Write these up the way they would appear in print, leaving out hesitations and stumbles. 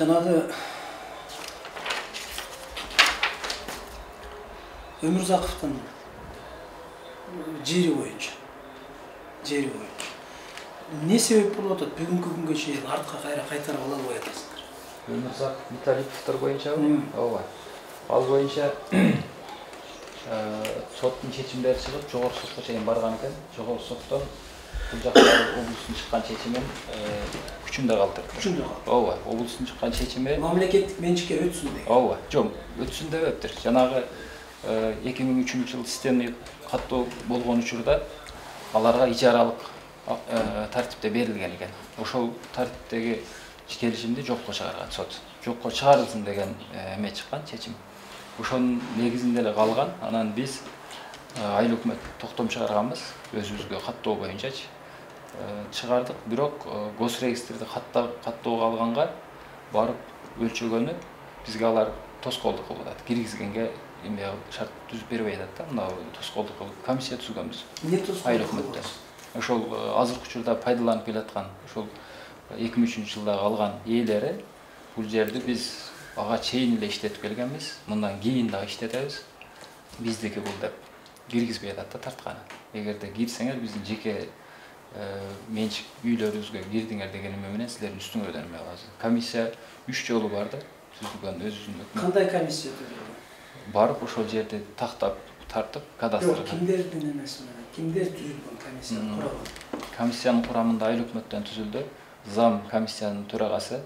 Жанагы Өмүрзаковдун жери боюнча. Не себеп болуп атат? Бүгүнкү күнгө чейин артка кайтарып ала албай атасыңар. Өмүрзаков Металликтер боюнча ооба. Ал боюнча соттун чечимдери чыгып, жогорку сотко чейин барган экен. Жогорку соттон бул жактагы облустун чыккан чечимин күчүндө калтырды. Ооба, облустун чыккан чечими мамлекеттик менчикке өтсүн деген. Ооба, жок, өтсүн деп өттүр. Жанагы 2003-жылы системный каттоо болгон учурда аларга ижаралык тартипте берилген экен. Ошол тартиптеги келишимди жокко чыгарган сот. Жокко чыгарылсын деген эме чыккан чечим. Ошонун негизинде эле калган. Анан биз айыл өкмөт токтом чыгарганбыз өзүбүзгө каттоо боюнчачы. Чыгардык, бирок госрегистрди каттоого алганга барып өлчөгөнү бизге алар тоскоолдук кылып атат. Киргизгенге эме шарт түзүп бербей атат да, мына тоскоолдук кылып комиссия түзгөнбүз. Эмне тоскоолдук? Айыл өкмөттө. Ошол азыркы учурда пайдаланып келаткан ошол 2003-жылда алган ээлери бул жерди биз ага чейин эле иштетип келгенбиз. Мындан кийин дагы иштетебиз. Биздики бул деп киргизбей атат да тартканы. Эгерде кирсеңер биздин жеке менчик үйлөрүбүзгө кирдиңер деген эме менен силердин үстүңөрдөн эме алабыз. Комиссия 3 жолу барды, түзүлгөн өзүнүн өкмөтү. Кандай комиссия түзүлгөн? Барып ошол жерди тактап, тартып, кадастрга. Кимдердин эмеси менен? Кимдер түзүлгөн комиссиянын курамы? Комиссиянын курамында айыл өкмөттөн түзүлдү. Зам комиссиянын төрагасы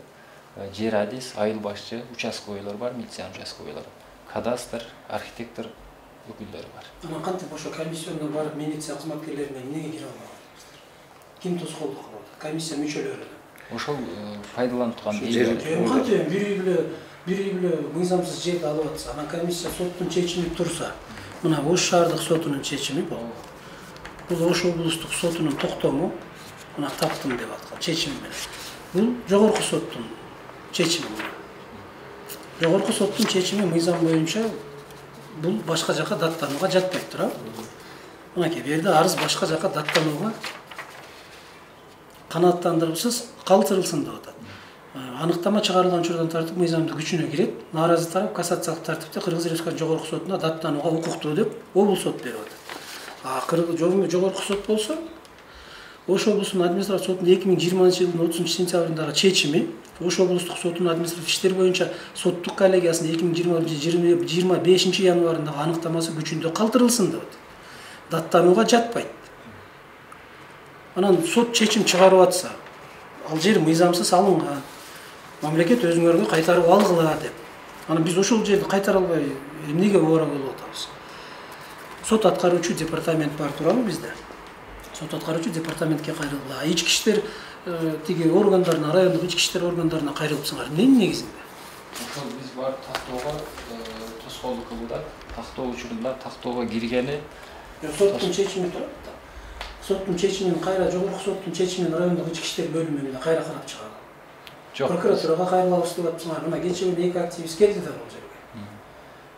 жер адис, айыл башчы, участковыйлар бар, милиция участковыйлар. Кадастр, архитектор өкүлдөрү бар. Анан кантип ошо комиссияга барып милиция кызматкерлери менен эмнеге кире албаган? Ким тоскоолдук кылып атат? Комиссия мүчөлөрү. Ошол пайдаланып турган ээлер. Кантип бир үй бүлө мыйзамсыз жерди алып атса, анан комиссия соттун чечими турса, мына Ош шаардык сотунун чечими бул. Бул Ош облустук сотунун токтому, мына таптым деп аткан чечими менен. Бул жогорку соттун чечими. Жогорку соттун чечими мыйзам боюнча бул башка жака даттанууга жатпайт туурабы? Мынакей бу жерде арыз башка жака даттанууга канааттандырылсыз калтырылсын деп атат. Аныктама чыгарылган учурдан тартып мыйзамдын күчүнө кирет. Нааразы тарап кассациялык тартипте Кыргыз Республикасынын жогорку сотуна даттанууга укуктуу деп облус сот берип атат. Жогорку сот болсо Ош облустунун административдик сотунун 2020-жылдын 30-сентябрындагы чечими, Ош облустук сотунун административдик иштер боюнча соттук коллегиясынын 2020-25-январындагы аныктамасы күчүндө калтырылсын деп атат. Даттанууга жатпайт. Анан сот чечим чыгарып атса, ал жер мыйзамсыз алынган. Мамлекет өзүңөргө кайтарып алгыла деп. Анан биз ошол жерди кайтара албай эмнеге оора болуп атабыз? Сот аткаруучу департамент бар туурабы бизде? Сот аткаруучу департаментке кайрылгыла. Ички иштер тиги органдарына, райондук ички иштер органдарына кайрылыпсыңар. Эмненин негизинде? Ошол биз бар тактоого тоскоолдук кылууда, тактоо учурунда тактоого киргени соттун чечими турат да. Соттун чечимин кайра жогорку соттун чечимин райондук ички иштер бөлүмүнө кайра карап чыгарган. Жок. Прокуратурага кайрылабыз деп атсыңар. Мына кечээ 2 активист келди да бул жерге.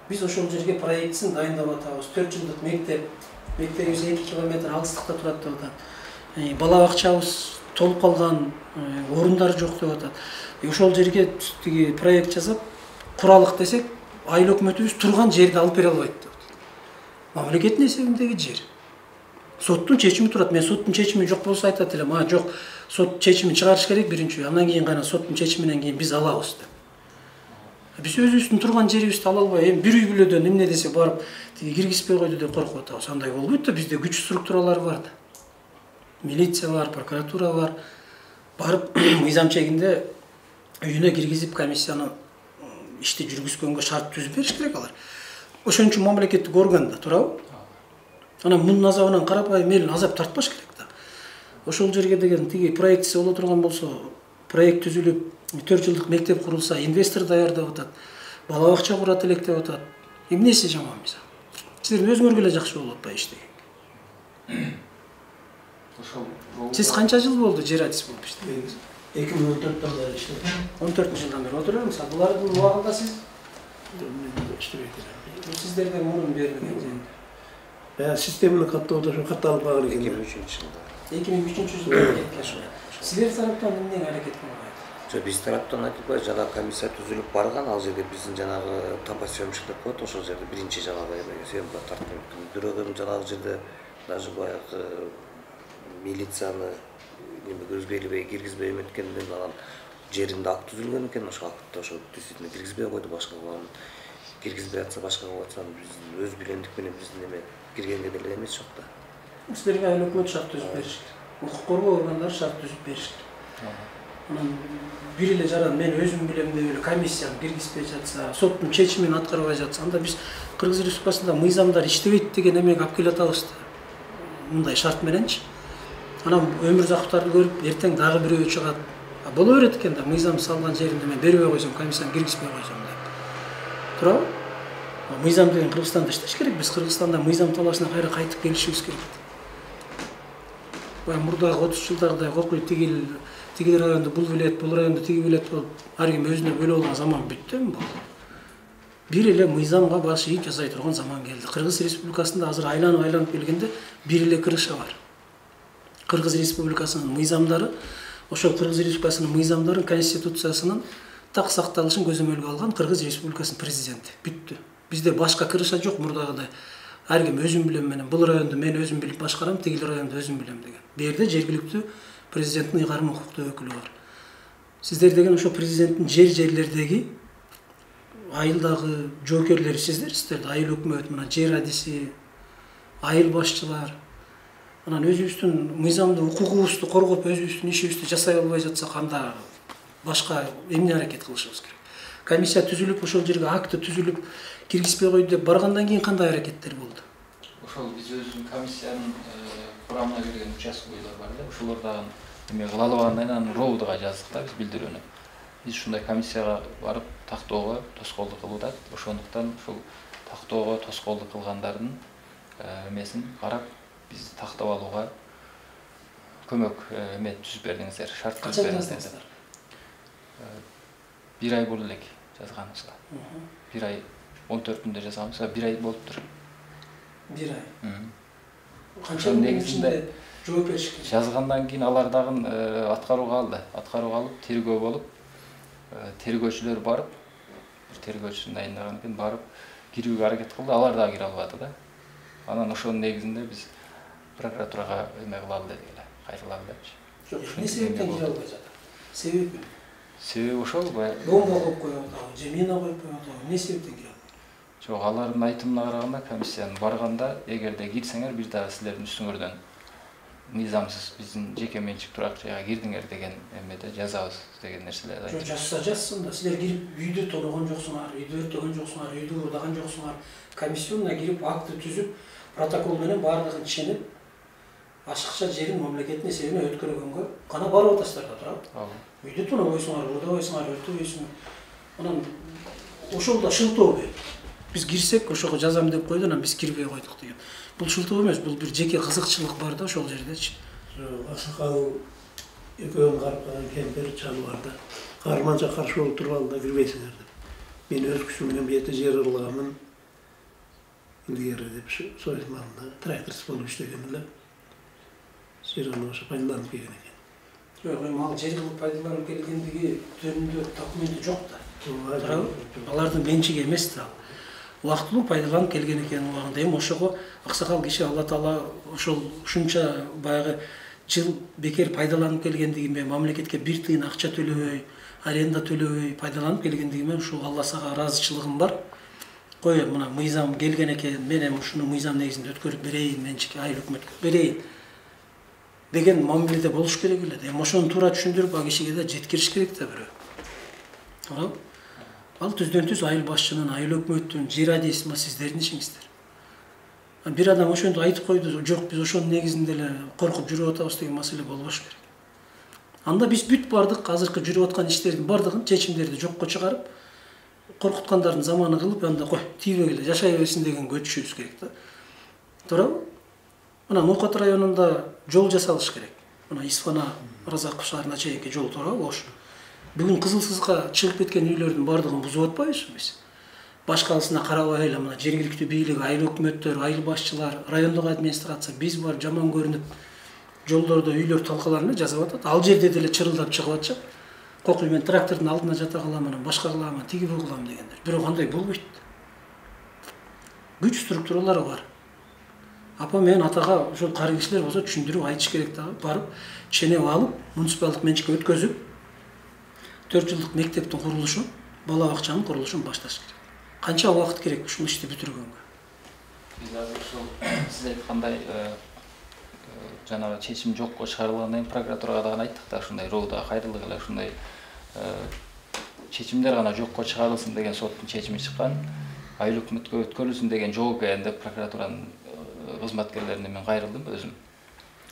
Биз ошол жерге проектсин дайындап атабыз. 4 жылдык мектебибиз 2 километр алыстыкта турат деп атат. Бала бакчабыз толуп калган, орундар жок деп атат. Ошол жерге тиги проект жасап, куралык десек, айыл өкмөтүбүз турган жерди алып бере албайт деп атат. Мамлекеттин эсебиндеги жер. Соттун чечими турат. Мен соттун чечими жок болсо айтат элем, жок, сот чечими чыгарыш керек биринчи, андан кийин гана соттун чечиминен кийин биз алабыз деп. Биз өзүбүздүн турган жерибизди ала албай, эми бир үй бүлөдөн эмне десе барып тиги киргизбей койду деп коркуп атабыз. Андай болбойт да, бизде күч структуралары бар да. Милиция бар, прокуратура бар. Барып мыйзам чегинде үйүнө киргизип комиссияны ишти жүргүзгөнгө шарт түзүп бериш керек алар. Ошон үчүн мамлекеттик орган да, туурабы? Анан мунун азабынан карапайым эл азап тартпаш керек да. Ошол жерге деген тиги проектиси боло турган болсо, проект түзүлүп, 4 жылдык мектеп курулса, инвестор даярдап атат, бала бакча курат элек деп атат. Эмнеси жаман мыйзам? Силердин өзүңөргө эле жакшы болуп атпайбы иштеген? Сиз канча жыл болду жер адис болуп иштеген? 2014-төн бери иштедим. 14-жылдан бери отурабыз. Булардын убагында сиз иштебейт. Сиздерден мурун берилген. Системаны каттоодо катталып калган экен. 2003-жылда. 2003-жылда. Силер тараптан эмне аракет кылган? Биз тараптан айтылбай жанагы комиссия түзүлүп барган, ал жерде биздин жанагы топосъемщиктер коет, ошол жерде биринчи жанагы съемка тартып бирок жанагы жерде даже баягы милицияны өзгөйлөбөй киргизбей эметкенден анан жеринде акт түзүлгөн экен, ошол актты ошо действительно киргизбей койду, башкага киргизбей атса башкага койсо биздин өз билемдик менен биздин эме киргенге деле эмес жок да. Силерге айыл өкмөт шарт түзүп бериш керек. Укук коргоо органдары шарт түзүп бериш керек. Анан бир эле жаран мен өзүм билем деп эле комиссияны киргизбей жатса, соттун чечимин аткарбай жатса, анда биз Кыргыз Республикасында мыйзамдар иштебейт деген эмеге алып келе атабыз да. Мындай шарт мененчи. Анан өмүр закуптарды көрүп, эртең дагы бирөө чыгат. Боло берет экен да, мыйзам салган жеринде мен бербей койсом, комиссияны киргизбей койсом деп. Туурабы? Мыйзам деген Кыргызстанда иштеш керек. Биз Кыргызстанда мыйзам талашына кайра кайтып келишибиз керек. Баягы мурдагы 30 жылдагыдай кокуй тиги районду бул билет, бул районду тиги билет болуп, ар ким өзүнө бөлө алган заман бүттүмү бул? Бир эле мыйзамга баш ийип жасай турган заман келди. Кыргыз Республикасында азыр айланып келгенде бир эле крыша бар. Кыргыз Республикасынын мыйзамдары, ошол Кыргыз Республикасынын мыйзамдарын конституциясынын так сакталышын көзөмөлгө алган Кыргыз Республикасынын президенти. Бүттү. Бизде башка крыша жок мурдагыдай. Ар ким өзүм билем менен бул районду мен өзүм билип башкарам, тиги районду өзүм билем деген. Бу жерде жергиликтүү президенттин ыйгарым укуктуу өкүлү бар. Сиздер деген ошо президенттин жерлердеги айылдагы жоокерлери сиздерсиздер, айыл өкмөт, мына жер адиси, айыл башчылар. Анан өзүбүздүн мыйзамдуу укугубузду коргоп, өзүбүздүн ишибизди жасай албай жатсак, анда башка эмне аракет кылышыбыз керек? Комиссия түзүлүп, ошол жерге акты түзүлүп, киргизбей койду деп баргандан кийин кандай аракеттер болду? Ошол биз өзүбүздүн комиссиянын курамына кирген участковыйлар бар да, ошолордон эме кыла албагандан анан ровдга жаздык да биз билдирүүнү. Биз ушундай комиссияга барып тактоого тоскоолдук кылуудат. Ошондуктан ушул тактоого тоскоолдук кылгандардын эмесин карап биз тактап алууга көмөк эме түзүп бердиңиздер, шарт түзүп бердиңиздер. Бир ай болду элек жазганыбызга. Бир ай 14-күндө жазганбызга 1 ай болуптур. 1 ай. Канча күндүн ичинде жооп беришкен? Жазгандан кийин алар дагы аткарууга алды. Аткарууга алып, тергөө болуп, тергөөчүлөр барып, бир тергөөчүсүн дайындагандан кийин барып кирүүгө аракет кылды, алар дагы кире албады да. Анан ошонун негизинде биз прокуратурага эме кылалы дедик эле, кайталалы депчи. Жок, эмне себептен кире албай жатат? Себеби? Себеби ошол бомба коюп коюп атабы, же мина коюп атабы, эмне себептен кире албайт? Жок, алардын айтымына караганда комиссиянын барганда эгерде кирсеңер бир дагы силердин үстүңөрдөн мыйзамсыз биздин жеке менчик турак жайга кирдиңер деген эмеде жазабыз деген нерселерди айтты. Жок, жазса жазсын да, силер кирип үйдү тоногон жоксуңар, үйдү өртөгөн жоксуңар, үйдү урдаган жоксуңар, комиссионна кирип акты түзүп, протокол менен баардыгын ченеп, ашыкча жерин мамлекеттин эсебине өткөргөнгө гана барып атасыздар да, туурабы? Үйдү тонобойсуңар, урдабойсуңар, өртөбөйсүңар. Анан ошол да шылтоо бер. Биз кирсек ошого жазам деп койду, анан биз кирбей койдук деген. Бул шылтоо эмес, бул бир жеке кызыкчылык бар да ошол жердечи. Аксакал экөөң карпаган кемпир чалы бар да. Карманча каршы болуп турган да кирбейсиңер деп. Мен өз күчүм менен бу жерде жер ырлаганмын. Илгери деп союзманда тракторчу болуп иштеген эле. Жерин ошо пайдаланып келген экен. Жок, эми ал жер кылып пайдаланып келгендиги жөнүндө документи жок да. Туурабы? Алардын менчиги эмес да. Убактылуу пайдаланып келген экен убагында. Эми ошого аксакал киши Алла Таала ошол ушунча баягы жыл бекер пайдаланып келгендиги менен мамлекетке бир тыйын акча төлөбөй, аренда төлөбөй пайдаланып келгендиги менен ушул Алла сага ыраазычылыгым бар. Кой, мына мыйзам келген экен, мен эми ушуну мыйзам негизинде өткөрүп берейин, менчик айыл өкмөткө берейин деген мамиледе болуш керек эле. Эми ошону туура түшүндүрүп ал кишиге да жеткириш керек да бирөө. Туурабы? Ал түздөн түз айыл башчынын, айыл өкмөттүн, жер адисин сиздердин ишиңиздер. Бир адам ошондо айтып койду, жок биз ошонун негизинде эле коркуп жүрүп атабыз деген маселе болбош керек. Анда биз бүт бардык азыркы жүрүп аткан иштердин бардыгын чечимдерди жокко чыгарып, коркуткандардын заманы кылып, анда кой, тийбегиле жашай берсин деген көчүшүбүз керек да. Туурабы? Мына Нокот районунда жол жасалыш керек. Мына Исфана Разаков шаарына чейинки жол туурабы ош. Бүгүн кызылсызга чыгып кеткен үйлөрдүн бардыгын бузуп атпайбызбы биз? Башкалысына карабай эле мына жергиликтүү бийлик, айыл өкмөттөр, айыл башчылар, райондук администрация биз бар жаман көрүнүп жолдордо үйлөр талкаланып жазып атат. Ал жерде деле чырылдап чыгып атышат. кокуй мен трактордун алдына жата калам, анан башка кылам, тиги бул кылам дегендер. Бирок андай болбойт. Күч структуралары бар. Апа мен атага ошол кары кишилер болсо түшүндүрүп айтыш керек да, барып ченеп алып, муниципалдык менчикке өткөзүп, 4 жылдык мектептин курулушун, бала бакчанын курулушун башташ керек. Канча убакыт керек ушул ишти бүтүргөнгө? Биз азыр ушул сиз айткандай жанагы чечим жокко чыгарылгандан кийин прокуратурага да айттык да, ушундай роодо кайрылык эле ушундай чечимдер гана жокко чыгарылсын деген соттун чечими чыккан. Айыл өкмөткө өткөрүлсүн деген жок экен деп прокуратуранын кызматкерлерине мен кайрылдым өзүм.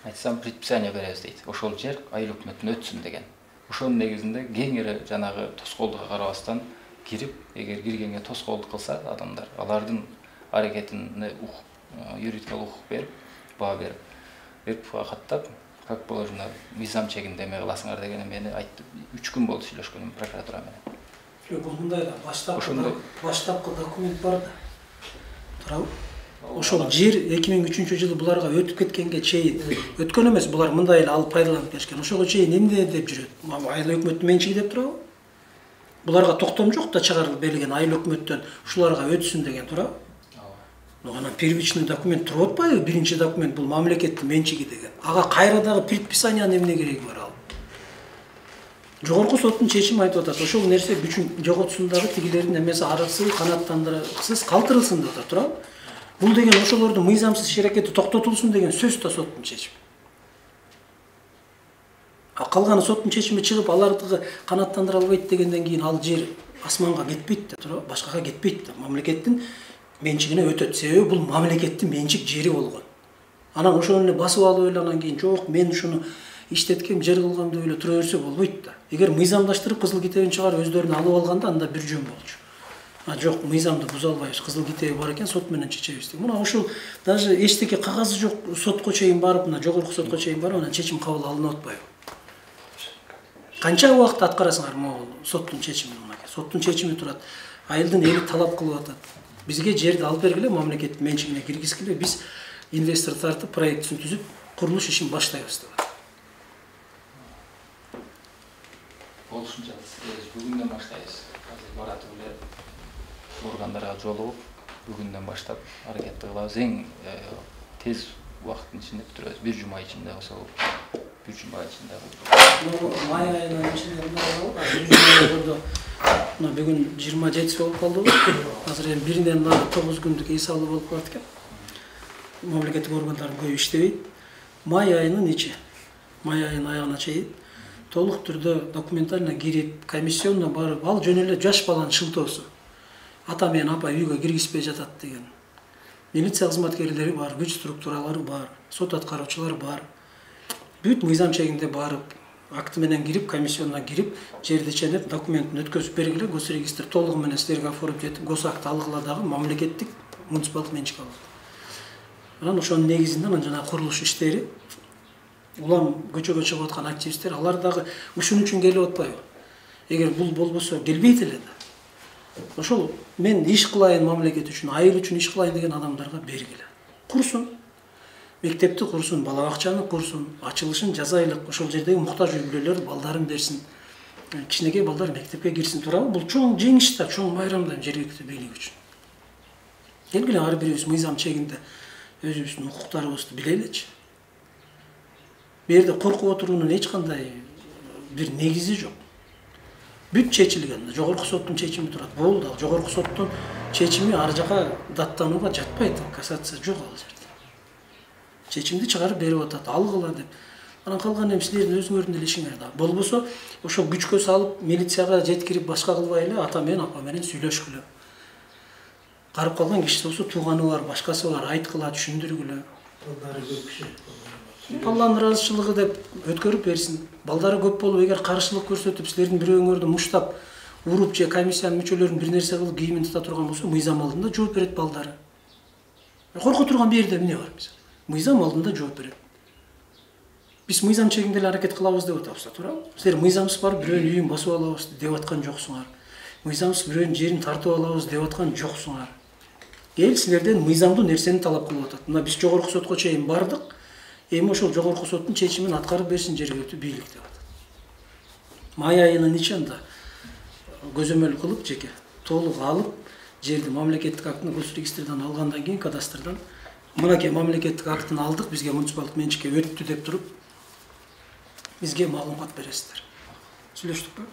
Айтсам предписание беребиз дейт. Ошол жер айыл өкмөтүнө өтсүн деген. Ошонун негизинде кеңири жанагы тоскоолдукка карабастан кирип, эгер киргенге тоскоолдук кылса адамдар, алардын аракетине юридикалык укук берип, баа берип каттап, как положено мыйзам чегинде эме кыласыңар деген мени айтты. 3 күн болду сүйлөшкөнүм прокуратура менен. Бул мындай да баштапкы документ бар да. Туурабы? Ошол жер 2003-жылы буларга өтүп кеткенге чейин өткөн эмес, булар мындай эле алып пайдаланып келишкен. Ошого чейин эмне деп жүрөт? Айыл өкмөттүн менчиги деп турабы? Буларга токтом жок да чыгарылып берилген айыл өкмөттөн ушуларга өтсүн деген турабы? Анан первичный документ туруп атпайбы? Биринчи документ бул мамлекеттин менчиги деген. Ага кайра дагы предписаниянын эмне кереги бар ал? Жогорку соттун чечими айтып атат. Ошол нерсе күчүн жоготсун дагы тигилердин эмеси арыксыз, канаттандырыксыз калтырылсын деп атат, туурабы? Бул деген ошолордун мыйзамсыз иш-аракети токтотулсун деген сөз да соттун чечими. Калганы соттун чечими чыгып, аларды канаттандыра албайт дегенден кийин ал жер асманга кетпейт да, туурабы? Башкага кетпейт да. Мамлекеттин менчигине өтөт. Себеби бул мамлекеттин менчик жери болгон. Анан ошону эле басып алып эле анан кийин жок, мен ушуну иштеткем, жер кылгам деп эле тура берсе болбойт да. Эгер мыйзамдаштырып кызыл китебин чыгарып өздөрүнө алып алганда анда бир жөн болчу. Жок, мыйзамды буза албайбыз, кызыл китеби бар экен, сот менен чечебиз деп. Мына ушул даже эчтеке кагазы жок, сотко чейин барып, мына жогорку сотко чейин барып, анан чечим кабыл алынып атпайбы? Канча убакыт аткарасыңар могул соттун чечимин мынакей. Соттун чечими турат. Айылдын эли талап кылып атат. Бизге жерди алып бергиле, мамлекеттин менчигине киргизгиле, биз инвестор тартып, проектин түзүп, курулуш ишин баштайбыз деп атат. Болушунча бүгүндөн баштайбыз. Азыр баратып эле органдарга жолугуп, бүгүндөн баштап аракетти кылабыз. Эң тез убакыттын ичинде бүтүрөбүз. 1 жума ичинде болсо, 1 жума ичинде. Май айынын ичинде болду. Мына бүгүн 27 болуп калды. Азыр эми биринен 9 күндүк эсалы болуп калат экен. Мамлекеттик органдардын көбү иштебейт. Май айынын ичи, май айынын аягына чейин толук түрдө документально кирип, комиссионно барып, ал жөн эле жаш баланын шылтоосу. Ата менен апа үйгө киргизбей жатат деген. Милиция кызматкерлери бар, күч структуралары бар, сот аткаруучулар бар. Бүт мыйзам чегинде барып, акты менен кирип, комиссионно кирип, жерди ченеп, документин өткөзүп бергиле, госрегистр толугу менен силерге оформуп жетип, госакты алгыла дагы мамлекеттик муниципалдык менчик алат. Анан ошонун негизинде анан жана курулуш иштери, улам көчөгө чыгып аткан активисттер, алар дагы ушун үчүн келип атпайбы? Эгер бул болбосо келбейт эле да. Ошол мен иш кылайын мамлекет үчүн, айыл үчүн иш кылайын деген адамдарга бергиле. Курсун. Мектепти курсун, бала бакчаны курсун, ачылышын жазайлык, ошол жердеги муктаж үй бүлөлөр балдарын берсин. Кичинекей балдар мектепке кирсин, туурабы? Бул чоң жеңиш да, чоң байрам да жергиликтүү бийлик үчүн. Келгиле ар бирибиз мыйзам чегинде өзүбүздүн укуктарыбызды билеличи. Бу жерде коркуп отуруунун эч кандай бир негизи жок. Бүт чечилген, жогорку соттун чечими турат. Болду, жогорку соттун чечими ар жака даттанууга жатпайт, кассация жок ал жерде. Чечимди чыгарып берип атат, алгыла деп. Анан калган эми силердин өзүңөрдүн эле ишиңер да. Болбосо ошол күчкө салып, милицияга жеткирип башка кылбай эле ата менен апа менен сүйлөшкүлө. Карып калган кишиси болсо тууганы бар, башкасы бар, айткыла, түшүндүргүлө. Балдары көп киши. Баланын ыраазычылыгы деп өткөрүп берсин. Балдары көп болуп, эгер каршылык көрсөтүп, силердин бирөөңөрдү муштап, уруп же комиссиянын мүчөлөрүн бир нерсе кылып кийимин тута турган болсо, мыйзам алдында жооп берет балдары. Корко турган бир жерде эмне бар биз? Мыйзам алдында жооп берет. Биз мыйзам чегинде эле аракет кылабыз деп атабыз, туурабы? Силер мыйзамсыз барып бирөөнүн үйүн басып алабыз деп аткан жоксуңар. Мыйзамсыз бирөөнүн жерин тартып алабыз деп аткан жоксуңар. Эл силерден мыйзамдуу нерсени талап кылып атат. Мына биз жогорку сотко чейин бардык. Эми ошол жогорку соттун чечимин аткарып берсин жергиликтүү бийлик деп атат. май айынын ичинде көзөмөл кылып жеке толук алып жерди мамлекеттик актыны госрегистрден алгандан кийин кадастрдан мынакей мамлекеттик актыны алдык, бизге муниципалдык менчикке өттү деп туруп бизге маалымат бересиздер. Сүйлөштүкпү?